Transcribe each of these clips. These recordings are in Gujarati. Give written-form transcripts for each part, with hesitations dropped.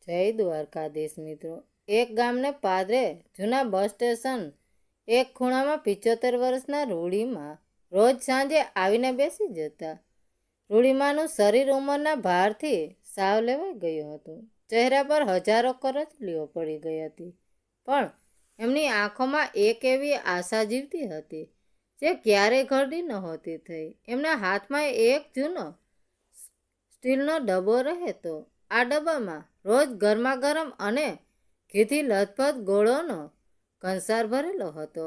જય દ્વારકાધીશ મિત્રો. એક ગામને પાદરે જૂના બસ સ્ટેશન એક ખૂણામાં 75 વર્ષના રૂડીમાં રોજ સાંજે આવીને બેસી જતા. રૂડીમાનું શરીર ઉંમરના ભારથી સાવ લેવાઈ ગયું હતું. ચહેરા પર હજારો કરચલીઓ પડી ગઈ હતી, પણ એમની આંખોમાં એક એવી આશા જીવતી હતી જે ક્યારેય ઘરડી નહોતી થઈ. એમના હાથમાં એક જૂનો સ્ટીલનો ડબ્બો રહેતો. આ ડબ્બામાં રોજ ગરમા ગરમ અને ઘીથી લથપથ ગોળોનો કંસાર ભરેલો હતો.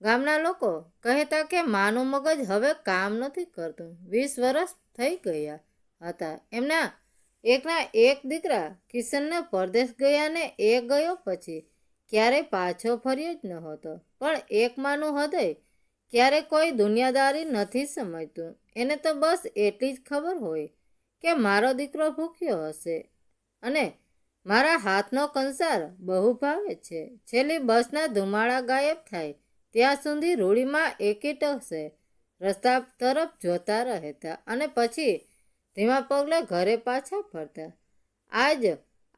ગામના લોકો કહેતા કે માનું મગજ હવે કામ નથી કરતું. 20 વર્ષ થઈ ગયા હતા એમના એકના એક દીકરા કિશનને પરદેશ ગયા ને એ ગયો પછી ક્યારેય પાછો ફર્યો જ નહોતો. પણ એક માનું હૃદય ક્યારે કોઈ દુનિયાદારી નથી સમજતું. એને તો બસ એટલી જ ખબર હોય કે મારો દીકરો ભૂખ્યો હશે અને મારા હાથનો કંસાર બહુ ભાવે છે. છેલ્લી બસના ધુમાડા ગાયબ થાય ત્યાં સુધી રૂડીમાં એકીટશે રસ્તા તરફ જોતા રહેતા અને પછી ધીમા પગલે ઘરે પાછા ફરતા. આજ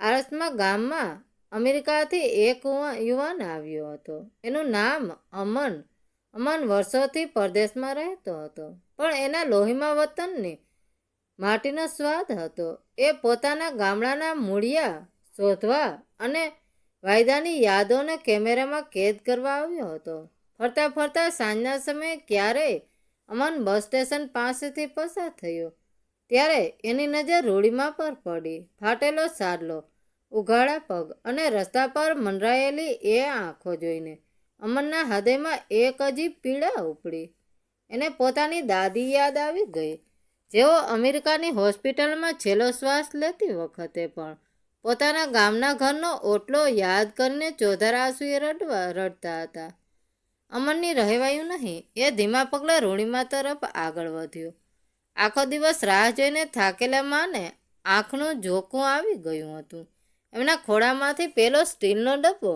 આળસમાં ગામમાં અમેરિકાથી એક યુવાન આવ્યો હતો. એનું નામ અમન. અમન વર્ષોથી પરદેશમાં રહેતો હતો, પણ એના લોહીમાં વતનની માટીનો સ્વાદ હતો. એ પોતાના ગામડાના મૂળિયા શોધવા અને વાયદાની યાદોને કેમેરામાં કેદ કરવા આવ્યો હતો. ફરતા ફરતા સાંજના સમયે ક્યારેય અમન બસ સ્ટેશન પાસેથી પસાર થયો ત્યારે એની નજર રૂડીમાં પર પડી. ફાટેલો સાડલો, ઉઘાડા પગ અને રસ્તા પર મંડરાયેલી એ આંખો જોઈને અમનના હૃદયમાં એક અજીબ પીડા ઉપડી. એને પોતાની દાદી યાદ આવી ગઈ, જેઓ અમેરિકાની હોસ્પિટલમાં છેલ્લો શ્વાસ લેતી વખતે પણ પોતાના ગામના ઘરનો ઓટલો યાદ કરીને ચોધાર આંસુએ રડતા હતા. અમનની રહેવાયું નહીં. એ ધીમા પગલે રૂડીમાં તરફ આગળ વધ્યો. આખો દિવસ રાહ જોઈને થાકેલા માને આંખનું ઝોકું આવી ગયું હતું. એમના ખોળામાંથી પેલો સ્ટીલનો ડબ્બો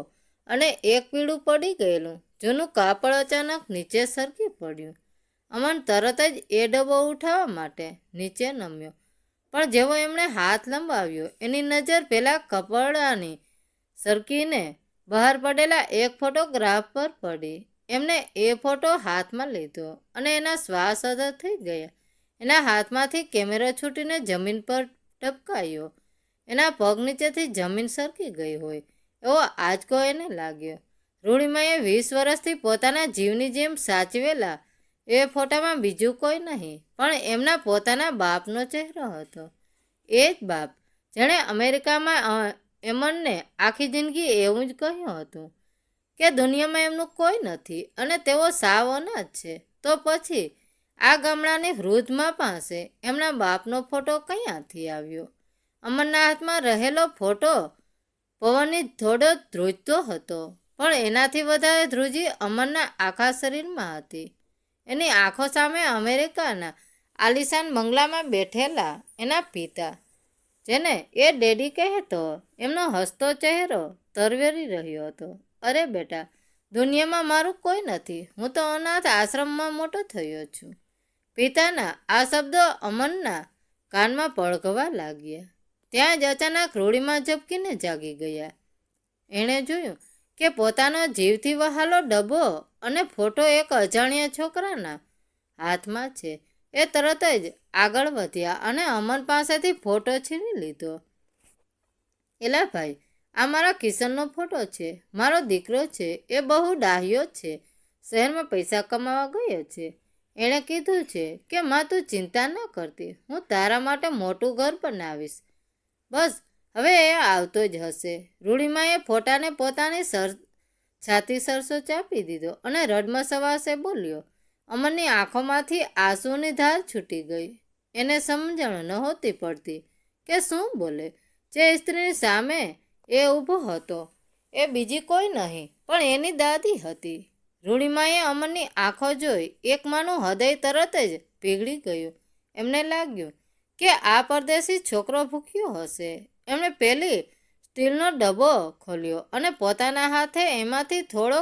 અને એક પીળું પડી ગયેલું જૂનું કાપડ અચાનક નીચે સરકી પડ્યું. અમન તરત જ એ ડબ્બો ઉઠાવવા માટે નીચે નમ્યો, પણ જેવો એમણે હાથ લંબાવ્યો એની નજર પેલા કપડાની સરકીને બહાર પડેલા એક ફોટોગ્રાફ પર પડી. એમને એ ફોટો હાથમાં લીધો અને એના શ્વાસ અધર થઈ ગયા. એના હાથમાંથી કેમેરો છૂટીને જમીન પર ટપકાયો. એના પગ નીચેથી જમીન સરકી ગઈ હોય એવો આંચકો એને લાગ્યો. રૂડીમાએ 20 વર્ષથી પોતાના જીવની જેમ સાચવેલા એ ફોટામાં બીજું કોઈ નહીં પણ એમના પોતાના બાપનો ચહેરો હતો. એ જ બાપ જેણે અમેરિકામાં એમનને આખી જિંદગી એવું જ કહ્યું હતું કે દુનિયામાં એમનું કોઈ નથી અને તેઓ સાવ અનાથ છે. તો પછી આ ગામડાની વૃદ્ધ મા પાસે એમના બાપનો ફોટો ક્યાંથી આવ્યો? અમનના હાથમાં રહેલો ફોટો પવનની થોડો ધ્રુજતો હતો, પણ એનાથી વધારે ધ્રુજી અમનના આખા શરીરમાં હતી. એની આંખો સામે અમેરિકાના આલિશાન બંગલામાં બેઠેલા એના પિતા, જેને એ ડેડી કહેતો, એમનો હસતો ચહેરો તરવેરી રહ્યો હતો. અરે બેટા, દુનિયામાં મારું કોઈ નથી. હું તો અનાથ આશ્રમમાં મોટો થયો છું. પિતાના આ શબ્દો અમનના કાનમાં પડઘવા લાગ્યા. ત્યાં જ અચાનક રૂડીમાં ઝબકીને જાગી ગયા. એણે જોયું કે પોતાનો જીવથી વહાલો ડબ્બો અને ફોટો એક અજાણ્યા છોકરાના હાથમાં છે. એ તરત જ આગળ વધ્યા અને અમન પાસેથી ફોટો છીનવી લીધો. એલા ભાઈ, આ મારા કિશનનો ફોટો છે. મારો દીકરો છે. એ બહુ ડાહ્યો છે. શહેરમાં પૈસા કમાવા ગયો છે. એણે કીધું છે કે માં તું ચિંતા ન કરતી, હું તારા માટે મોટું ઘર બનાવીશ. બસ હવે એ આવતો જ હશે. રૂડીમાએ ફોટાને પોતાની છાતી સરસો ચાપી દીધો અને રડમસવાસે બોલ્યો. અમનની આંખોમાંથી આંસુની ધાર છૂટી ગઈ. એને સમજણ નહોતી પડતી કે શું બોલે. જે સ્ત્રીની સામે એ ઊભો હતો એ બીજી કોઈ નહીં પણ એની દાદી હતી. રૂડીમાએ અમનની આંખો જોઈ એક માનું હૃદય તરત જ પીગળી ગયું. એમને લાગ્યું કે આ પરદેશી છોકરો ભૂખ્યો હશે. એમણે પેલી સ્ટીલનો ડબ્બો ખોલ્યો અને પોતાના હાથે એમાંથી થોડો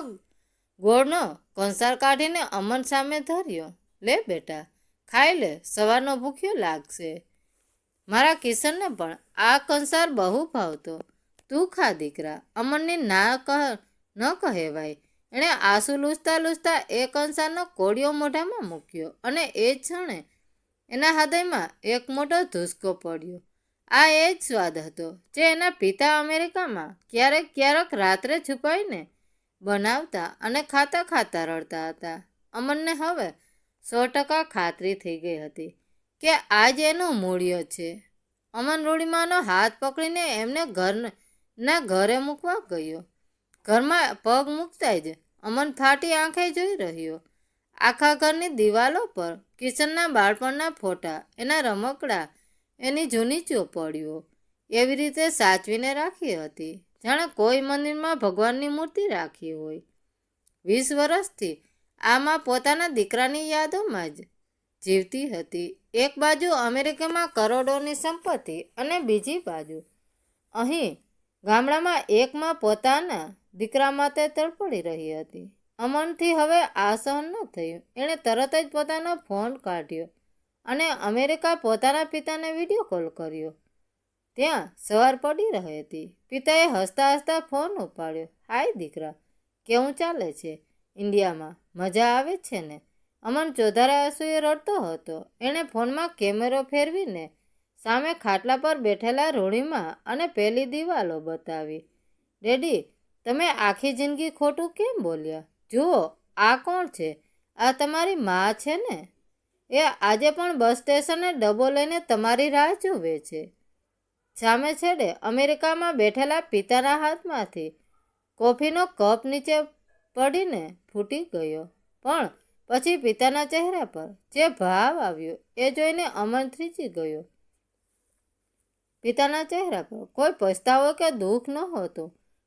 ગોળનો કંસાર કાઢીને અમન સામે ધર્યો. લે બેટા, ખાઈ લે, સવારનો ભૂખ્યો લાગશે. મારા કિશનને પણ આ કંસાર બહુ ભાવતો. તું ખા દીકરા, અમનની ના ન કહેવાય. એણે આંસુ લૂછતા લૂછતા એ કંસારનો કોળિયો મોઢામાં મૂક્યો અને એ જ ક્ષણે એના હૃદયમાં એક મોટો ધુસકો પડ્યો. આ એ જ સ્વાદ હતો જે એના પિતા અમેરિકામાં ક્યારેક ક્યારેક રાત્રે છુપાઈને બનાવતા અને ખાતા ખાતા રડતા હતા. અમનને હવે 100% ખાતરી થઈ ગઈ હતી કે આજ એનું મૂળ્ય છે. અમન રૂડીમાનો હાથ પકડીને એમને ઘરે મૂકવા ગયો. ઘરમાં પગ મૂકતા જ અમન ફાટી આંખે જોઈ રહ્યો. આખા ઘરની દિવાલો પર કિશનના બાળપણના ફોટા, એના રમકડા, એની જૂની ચોપડીઓ એવી રીતે સાચવીને રાખી હતી જાણે કોઈ મંદિરમાં ભગવાનની મૂર્તિ રાખી હોય. 20 વર્ષથી આમાં પોતાના દીકરાની યાદોમાં જ જીવતી હતી. એક બાજુ અમેરિકામાં કરોડોની સંપત્તિ અને બીજી બાજુ અહીં ગામડામાં એકમાં પોતાના દીકરા માટે તડપડી રહી હતી. અમનથી હવે આ સહન ન થયું. એણે તરત જ પોતાનો ફોન કાઢ્યો અને અમેરિકા પોતાના પિતાને વિડીયો કોલ કર્યો. ત્યાં સવાર પડી રહી હતી. પિતાએ હસતા હસતા ફોન ઉપાડ્યો. હાય દીકરા, કેવું ચાલે છે ઇન્ડિયામાં? મજા આવે છે ને? અમન ચોધારા આંસુએ રડતો હતો. એણે ફોનમાં કેમેરો ફેરવીને સામે ખાટલા પર બેઠેલા રૂડીમાં અને પેલી દિવાલો બતાવી. ડેડી, તમે આખી જિંદગી ખોટું કેમ બોલ્યા? જુઓ, આ કોણ છે? આ તમારી મા છે ને? એ આજે પણ બસ સ્ટેશને ડબ્બો લઈને તમારી રાહ જુએ છે. સામે છેડે અમેરિકામાં બેઠેલા પિતાના હાથમાંથી કોફીનો કપ નીચે પડીને ફૂટી ગયો. પણ પછી પિતાના ચહેરા પર જે ભાવ આવ્યો એ જોઈને અમન થીજી ગયો. પિતાના ચહેરા પર કોઈ પછતાવો કે દુઃખ નહોતો,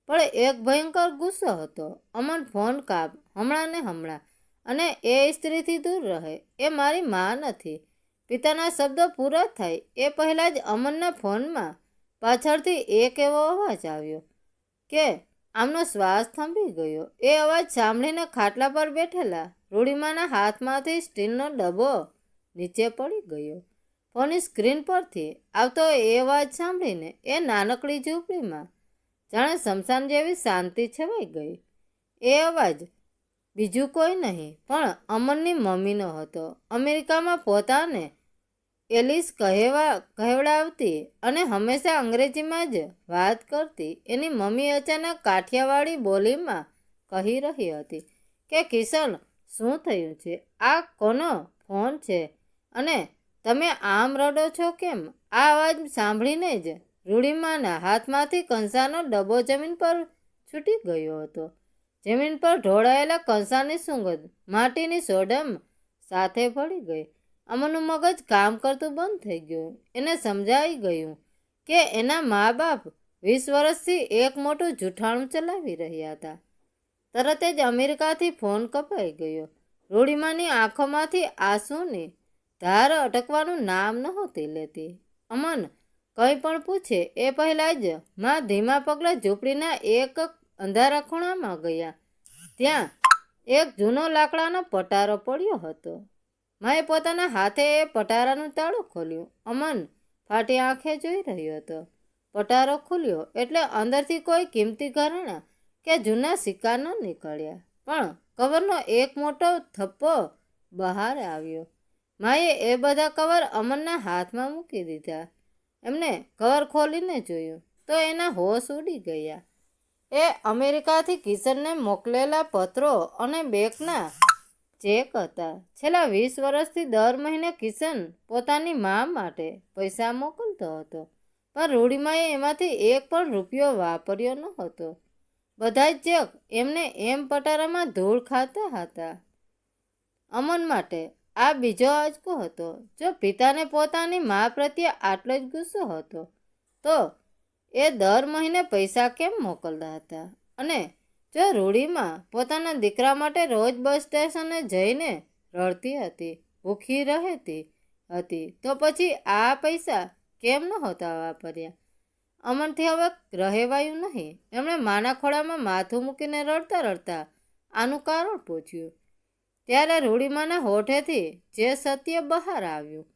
પણ એક ભયંકર ગુસ્સો હતો. અમન ફોન કાપ હમણાં ને હમણાં, અને એ સ્ત્રીથી દૂર રહે. એ મારી મા નથી. પિતાના શબ્દો પૂરા થાય એ પહેલાં જ અમનના ફોનમાં પાછળથી એક એવો અવાજ આવ્યો કે આમનો શ્વાસ થંભી ગયો. એ અવાજ સાંભળીને ખાટલા પર બેઠેલા રૂડીમાના હાથમાંથી સ્ટીલનો ડબ્બો નીચે પડી ગયો. ફોનની સ્ક્રીન પરથી આવતો એ અવાજ સાંભળીને એ નાનકડી ઝૂંપડીમાં જાણે શમશાન જેવી શાંતિ છવાઈ ગઈ. એ અવાજ બીજું કોઈ નહીં પણ અમનની મમ્મીનો હતો. અમેરિકામાં પોતાને એલિસ કહેવડાવતી અને હંમેશા અંગ્રેજીમાં જ વાત કરતી એની મમ્મી અચાનક કાઠિયાવાડી બોલીમાં કહી રહી હતી કે કિશન, શું થયું છે? આ કોનો ફોન છે અને તમે આમ રડો છો કેમ? આ અવાજ સાંભળીને જ રૂડીમાના હાથમાંથી કંસારનો ડબ્બો જમીન પર છૂટી ગયો હતો. જમીન પર ઢોળાયેલા કંસારની સુગંધ માટીની સોડમ સાથે ભળી ગઈ. અમનનું મગજ કામ કરતું બંધ થઈ ગયું. એને સમજાઈ ગયું કે એના મા બાપ 20 વર્ષથી એક મોટું જૂઠાણું ચલાવી રહ્યા હતા. તરત જ અમેરિકાથી ફોન કપાઈ ગયો. રૂડીમાની આંખોમાંથી આંસુની ધાર અટકવાનું નામ નહોતી લેતી. અમન કંઈ પણ પૂછે એ પહેલાં જ માં ધીમા પગલે ઝૂંપડીના એક અંધારા ખૂણામાં ગયા. ત્યાં એક જૂનો લાકડાનો પટારો પડ્યો હતો. માએ પોતાના હાથે એ પટારાનું તાળું ખોલ્યું. અમન ફાટી આંખે જોઈ રહ્યો હતો. પટારો ખુલ્યો એટલે અંદરથી કોઈ કિંમતી ઘરેણાં કે જૂના સિક્કા ન નીકળ્યા, પણ કવરનો એક મોટો થપ્પો બહાર આવ્યો. માએ એ બધા કવર અમનના હાથમાં મૂકી દીધા. એમને કવર ખોલીને જોયું તો એના હોશ ઉડી ગયા. એ અમેરિકાથી કિશનને મોકલેલા પત્રો અને બેંકના ચેક હતા. છેલ્લા 20 વર્ષથી દર મહિને કિશન પોતાની મા માટે પૈસા મોકલતો હતો, પણ રૂડીમાએ એમાંથી એક પણ રૂપિયો વાપર્યો ન હતો. બધા જ ચેક એમને એમ પટારામાં ધૂળ ખાતા હતા. અમન માટે આ બીજો આંચકો હતો. જો પિતાને પોતાની મા પ્રત્યે આટલો જ ગુસ્સો હતો તો એ દર મહિને પૈસા કેમ મોકલતા હતા? અને જો રૂડીમાં પોતાના દીકરા માટે રોજ બસ સ્ટેશને જઈને રડતી હતી, ભૂખી રહેતી હતી, તો પછી આ પૈસા કેમ નહોતા વાપર્યા? અમનથી હવે રહેવાયું નહીં. એમણે માના ખોળામાં માથું મૂકીને રડતા રડતા આનું કારણ પૂછ્યું. ત્યારે રૂડીમાના હોઠેથી જે સત્ય બહાર આવ્યું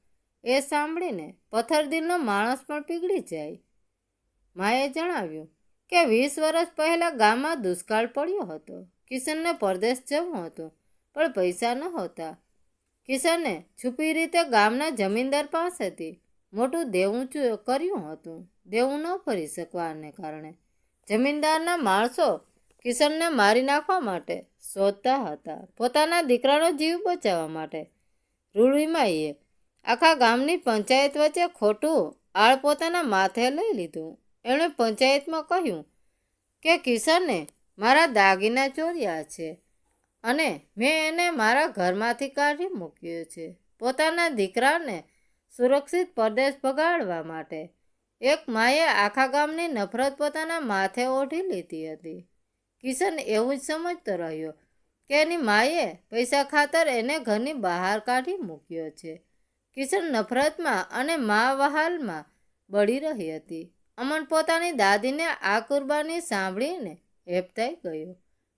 એ સાંભળીને પથ્થરદિલનો માણસ પણ પીગળી જાય. માએ જણાવ્યું કે 20 વર્ષ પહેલાં ગામમાં દુષ્કાળ પડ્યો હતો. કિશનને પરદેશ જવું હતું, પણ પૈસા નહોતા. કિશને છુપી રીતે ગામના જમીનદાર પાસેથી મોટું દેવું કર્યું હતું. દેવું ન ભરી શકવાને કારણે જમીનદારના માણસો કિશનને મારી નાખવા માટે શોધતા હતા. પોતાના દીકરાનો જીવ બચાવવા માટે રૂડીમાઈએ આખા ગામની પંચાયત વચ્ચે ખોટું આળ પોતાના માથે લઈ લીધું. એમણે પંચાયતમાં કહ્યું કે કિશને મારા દાગીના ચોર્યા છે અને મેં એને મારા ઘરમાંથી કાઢી મૂક્યો છે. પોતાના દીકરાને સુરક્ષિત પરદેશ ભગાડવા માટે એક માએ આખા ગામની નફરત પોતાના માથે ઓઢી લીધી હતી. કિશન એવું જ સમજતો રહ્યો કે એની માએ પૈસા ખાતર એને ઘરની બહાર કાઢી મૂક્યો છે. કિશન નફરતમાં અને મા વહાલમાં બળી રહી હતી. અમન પોતાની દાદીને આ કુરબાની સાંભળીને હેપતાઈ ગયો.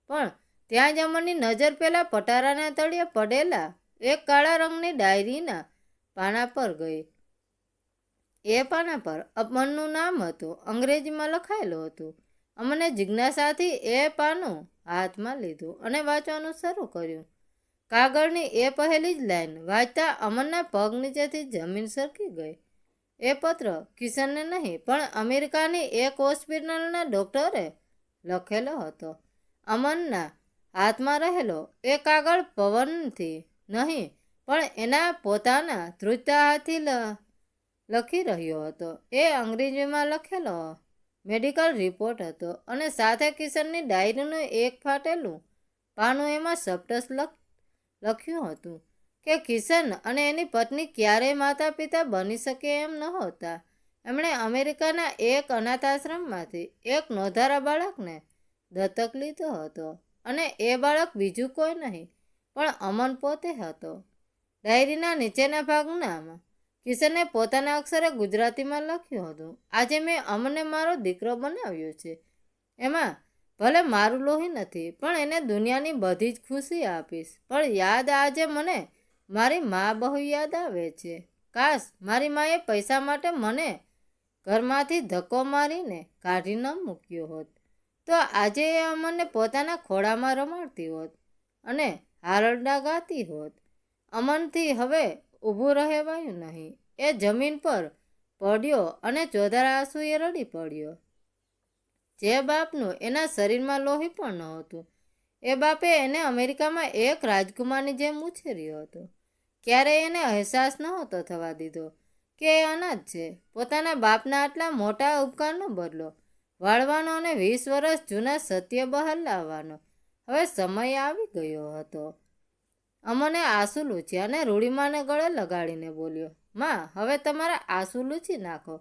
પણ ત્યાં જ અમનની નજર પેલા પટારાના તળિયે પડેલા એક કાળા રંગની ડાયરીના પાના પર ગઈ. એ પાના પર અમનનું નામ હતું. અંગ્રેજીમાં લખાયેલું હતું. અમને જિજ્ઞાસાથી એ પાનું હાથમાં લીધું અને વાંચવાનું શરૂ કર્યું. કાગળની એ પહેલી જ લાઈન વાંચતા અમનના પગ નીચેથી જમીન સરકી ગઈ. એ પત્ર કિશનને નહીં પણ અમેરિકાની એક હોસ્પિટલના ડૉક્ટરે લખેલો હતો. અમનના હાથમાં રહેલો એ કાગળ પવનથી નહીં પણ એના પોતાના ધ્રુજતા હાથથી લખી રહ્યો હતો. એ અંગ્રેજીમાં લખેલો મેડિકલ રિપોર્ટ હતો અને સાથે કિશનની ડાયરીનું એક ફાટેલું પાનું. એમાં સપ્ટસ લખ્યું હતું કે કિશન અને એની પત્ની ક્યારેય માતા પિતા બની શકે એમ નહોતા. એમણે અમેરિકાના એક અનાથાશ્રમમાંથી એક નોંધારા બાળકને દત્તક લીધો હતો અને એ બાળક બીજું કોઈ નહીં પણ અમન પોતે હતો. ડાયરીના નીચેના ભાગનામાં કિશને પોતાના અક્ષરે ગુજરાતીમાં લખ્યું હતું, આજે મેં અમને મારો દીકરો બનાવ્યો છે. એમાં ભલે મારું લોહી નથી પણ એને દુનિયાની બધી જ ખુશી આપીશ. પણ યાદ આજે મને મારી મા બહુ યાદ આવે છે. કાશ મારી માએ પૈસા માટે મને ઘરમાંથી ધક્કો મારીને કાઢી ન મૂક્યો હોત તો આજે એ અમને પોતાના ખોળામાં રમાડતી હોત અને હારરડા ગાતી હોત. અમનથી હવે ઊભું રહેવાયું નહીં. એ જમીન પર પડ્યો અને ચોધાર આંસુએ રડી પડ્યો. જે બાપનું એના શરીરમાં લોહી પણ નહોતું, એ બાપે એને અમેરિકામાં એક રાજકુમારની જેમ ઉછેર્યો હતો. ક્યારેય એને અહેસાસ નહોતો થવા દીધો કે એ અનાથ છે. પોતાના બાપના આટલા મોટા ઉપકારનો બદલો વાળવાનો અને 20 વર્ષ જૂના સત્ય બહાર લાવવાનો હવે સમય આવી ગયો હતો. અમને આંસુ લૂછ્યા અને રૂડીમાને ગળે લગાડીને બોલ્યો, માં હવે તમારા આંસુ લૂછી નાખો.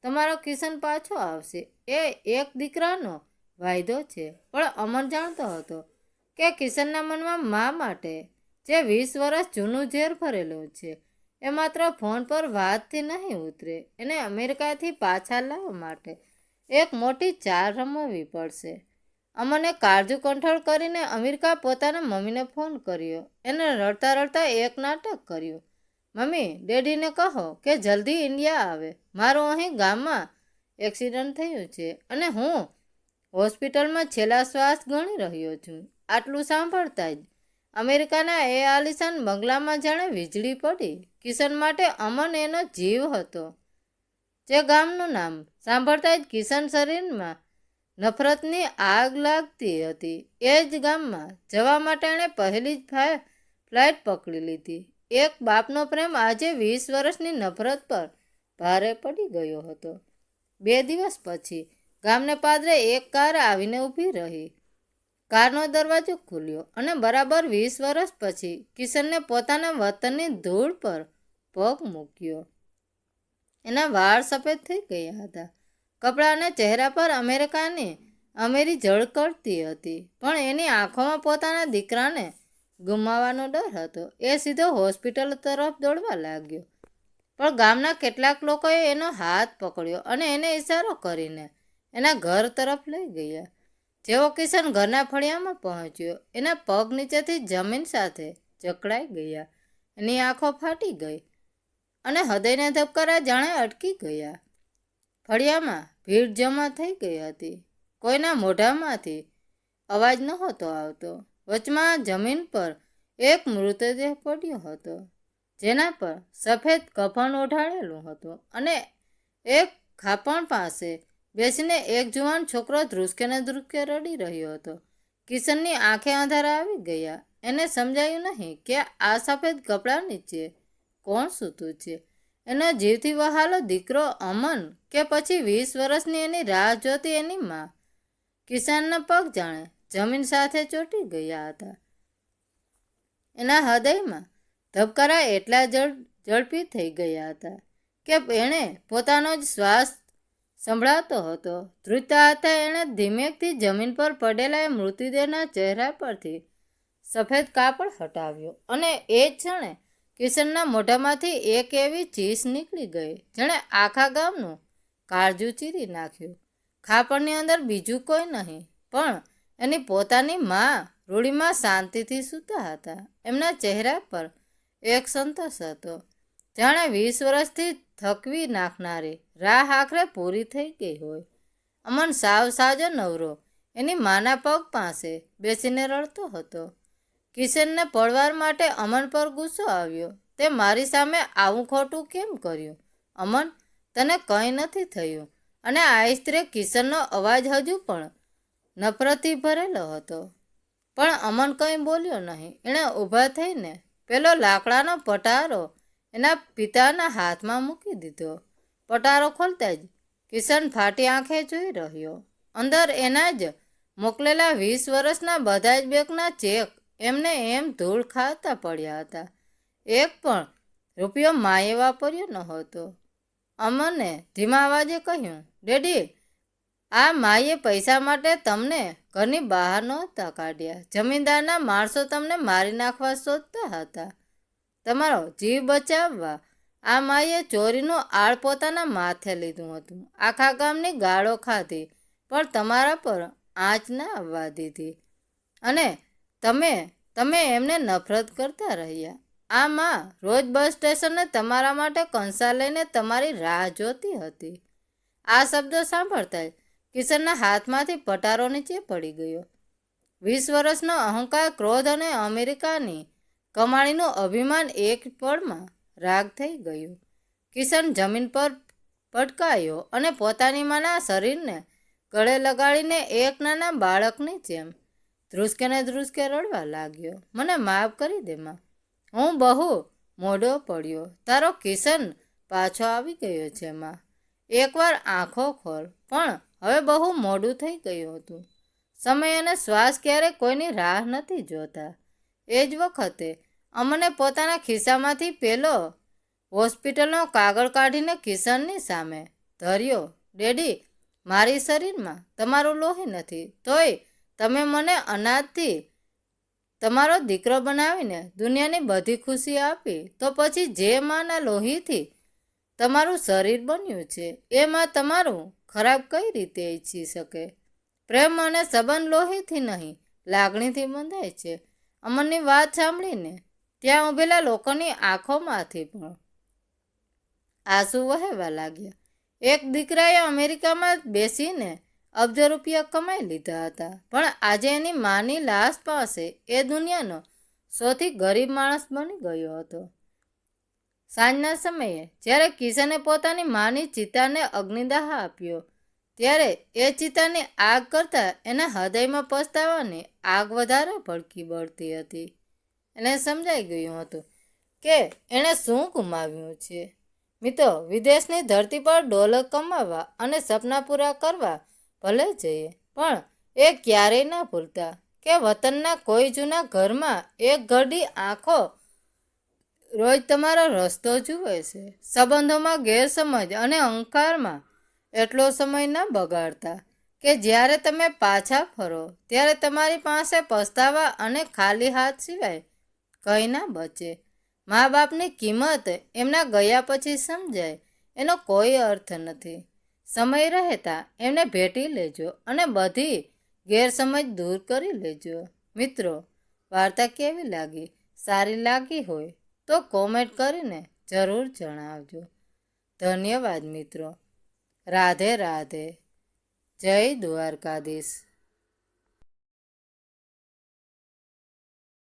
તમારો કિશન પાછો આવશે. એ એક દીકરાનો વાયદો છે. પણ અમન જાણતો હતો કે કિશનના મનમાં મા માટે જે 20 વર્ષ જૂનું ઝેર ભરેલું છે એ માત્ર ફોન પર વાતથી નહીં ઉતરે. એને અમેરિકાથી પાછા લાવવા માટે એક મોટી ચાલ રમવી પડશે. અમને કાળજું કંઠોળ કરીને અમેરિકા પોતાના મમ્મીને ફોન કર્યો. એને રડતા રડતા એક નાટક કર્યું, મમ્મી ડેડીને કહો કે જલ્દી ઇન્ડિયા આવે. મારું અહીં ગામમાં એક્સિડન્ટ થયું છે અને હું હોસ્પિટલમાં છેલ્લા શ્વાસ ગણી રહ્યો છું. આટલું સાંભળતા જ અમેરિકાના એ આલિશાન બંગલામાં જાણે વીજળી પડી. કિશન માટે અમન એનો જીવ હતો. જે ગામનું નામ સાંભળતા જ કિશન શરીરમાં નફરતની આગ લાગતી હતી. એ જ ગામમાં જવા માટે એણે પહેલી જ ફ્લાઇટ પકડી લીધી. એક બાપનો પ્રેમ આજે 20 વર્ષની નફરત પર ભારે પડી ગયો હતો. 2 દિવસ પછી ગામને પાદરે એક કાર આવીને ઊભી રહી. કારનો દરવાજો ખુલ્યો અને બરાબર 20 વર્ષ પછી કિશનને પોતાના વતનની ધૂળ પર પગ મૂક્યો. એના વાળ સફેદ થઈ ગયા હતા. કપડાં અને ચહેરા પર અમેરી ઝળકળતી હતી. પણ એની આંખોમાં પોતાના દીકરાને ગુમાવવાનો ડર હતો. એ સીધો હોસ્પિટલ તરફ દોડવા લાગ્યો. પણ ગામના કેટલાક લોકોએ એનો હાથ પકડ્યો અને એને ઇશારો કરીને એના ઘર તરફ લઈ ગયા. જેવો કિશન ઘરના ફળિયામાં પહોંચ્યો, એના પગ નીચેથી જમીન સાથે જકડાઈ ગયા. એની આંખો ફાટી ગઈ અને હૃદયના ધબકારા જાણે અટકી ગયા. ફળિયામાં ભીડ જમા થઈ ગઈ હતી. કોઈના મોઢામાંથી અવાજ નહોતો આવતો. વચમાં જમીન પર એક મૃતદેહ પડ્યો હતો, જેના પર સફેદ કફન ઓઢાડેલું હતું, અને એક ખાપણ પાસે બેસીને એક જુવાન છોકરો ધ્રુસકે ને ધ્રુસકે રડી રહ્યો હતો. કિશનની આંખે અંધારા આવી ગયા. એને સમજાયું નહીં કે આ સફેદ કપડાં નીચે કોણ સૂતું છે. એનો જીવથી વહાલો દીકરો અમન, કે પછી 20 વર્ષની એની રાહ જોતી એની માં. કિશનના પગ જાણે જમીન સાથે ચોંટી ગયા હતા. એના હૃદયમાં ધબકારા એટલા ઝડપી થઈ ગયા હતા કે એણે પોતાનો જ શ્વાસ સંભળાતો હતો. ધ્રુજતા હતા એણે ધીમેકથી જમીન પર પડેલા એ મૃતદેહના ચહેરા પરથી સફેદ કાપડ હટાવ્યો, અને એ જ ક્ષણે કિશનના મોઢામાંથી એક એવી ચીસ નીકળી ગઈ જેણે આખા ગામનું કાળજું ચીરી નાખ્યું. ખાપણની અંદર બીજું કોઈ નહીં પણ એની પોતાની માં રૂડીમાં શાંતિથી સૂતા હતા. એમના ચહેરા પર એક સંતોષ હતો, જાણે 20 વર્ષથી થકવી નાખનારી રાહ આખરે પૂરી થઈ ગઈ હોય. અમન સાવ સાજો નવરો એની માના પગ પાસે બેસીને રડતો હતો. કિશનને પડવાર માટે અમન પર ગુસ્સો આવ્યો. તે મારી સામે આવું ખોટું કેમ કર્યું? અમન, તને કંઈ નથી થયું. અને આ સ્ત્રી કિશનનો અવાજ હજુ પણ નફરતથી ભરેલો હતો. પણ અમન કંઈ બોલ્યો નહીં. એણે ઊભા થઈને પેલો લાકડાનો પટારો એના પિતાના હાથમાં મૂકી દીધો. પટારો ખોલતા જ કિશન ફાટી આંખે જોઈ રહ્યો. અંદર એના જ મોકલેલા 20 વર્ષના બધા જ બેંકના ચેક એમને એમ ધૂળ ખાતા પડ્યા હતા. એક પણ રૂપિયો માએ વાપર્યો નહોતો. અમને ધીમા અવાજે કહ્યું, ડેડી, આ માએ પૈસા માટે તમને ઘરની બહાર નહોતા કાઢ્યા. જમીનદારના માણસો તમને મારી નાખવા શોધતા હતા. તમારો જીવ બચાવવા આ માએ ચોરીનું આળ પોતાના માથે લીધું હતું. આખા ગામની ગાળો ખાધી પણ તમારા પર આંચ ના આવવા દીધી, અને તમે એમને નફરત કરતા રહ્યા. આ માં રોજ બસ સ્ટેશને તમારા માટે કંસા લઈને તમારી રાહ જોતી હતી. આ શબ્દો સાંભળતા જ કિશનના હાથમાંથી પટારો નીચે પડી ગયો. 20 વર્ષનો અહંકાર, ક્રોધ અને અમેરિકાની કમાણીનું અભિમાન એક પળમાં રાગ થઈ ગયું. કિશન જમીન પર પટકાયો અને પોતાની માના શરીરને ગળે લગાડીને એક નાના બાળકની જેમ ધ્રુસકે ને ધ્રુસકે રડવા લાગ્યો. મને માફ કરી દે માં, હું બહુ મોડો પડ્યો. તારો કિશન પાછો આવી ગયો છે માં. એકવાર આંખો ખોલ. પણ હવે બહુ મોડું થઈ ગયું હતું. સમય અને શ્વાસ ક્યારેય કોઈની રાહ નથી જોતા. એ જ વખતે અમને પોતાના ખિસ્સામાંથી પેલો હોસ્પિટલનો કાગળ કાઢીને કિશનની સામે ધર્યો. ડેડી, મારી શરીરમાં તમારું લોહી નથી, તોય તમે મને અનાજથી તમારો દીકરો બનાવીને દુનિયાની બધી ખુશી આપી. તો પછી જે માના લોહીથી તમારું શરીર બન્યું છે એ માં તમારું ખરાબ કઈ રીતે ઈચ્છી શકે? પ્રેમ અને સંબંધ લોહીથી નહીં, લાગણીથી બંધાય છે. અમનની વાત સાંભળીને ત્યાં ઊભેલા લોકોની આંખોમાંથી પણ આંસુ વહેવા લાગ્યા. એક દીકરાએ અમેરિકામાં બેસીને અબજો રૂપિયા કમાઈ લીધા હતા, પણ આજે એની માની લાશ પાસે એ દુનિયાનો સૌથી ગરીબ માણસ બની ગયો હતો. સાંજના સમયે જ્યારે કિશને પોતાની માની ચિતાને અગ્નિદાહ આપ્યો, ત્યારે એ ચિતાની આગ કરતાં એના હૃદયમાં પસ્તાવાની આગ વધારે ભડકી બળતી હતી. એને સમજાઈ ગયું હતું કે એણે શું ગુમાવ્યું છે. મિત્રો, વિદેશની ધરતી પર ડોલર કમાવા અને સપના પૂરા કરવા ભલે જઈએ, પણ એ ક્યારેય ના ભૂલતા કે વતનના કોઈ જૂના ઘરમાં એક ઘરડી આંખો રોજ તમારો રસ્તો જુએ છે. સંબંધોમાં ગેરસમજ અને અહંકારમાં એટલો સમય ના બગાડતા કે જ્યારે તમે પાછા ફરો ત્યારે તમારી પાસે પસ્તાવા અને ખાલી હાથ સિવાય કંઈ ના બચે. મા બાપની કિંમત એમના ગયા પછી સમજાય એનો કોઈ અર્થ નથી. સમય રહેતા એમને ભેટી લેજો અને બધી ગેરસમજ દૂર કરી લેજો. મિત્રો, વાર્તા કેવી લાગી? સારી લાગી હોય તો કોમેન્ટ કરીને જરૂર જણાવજો. ધન્યવાદ મિત્રો. રાધે રાધે. જય દ્વારકાધીશ.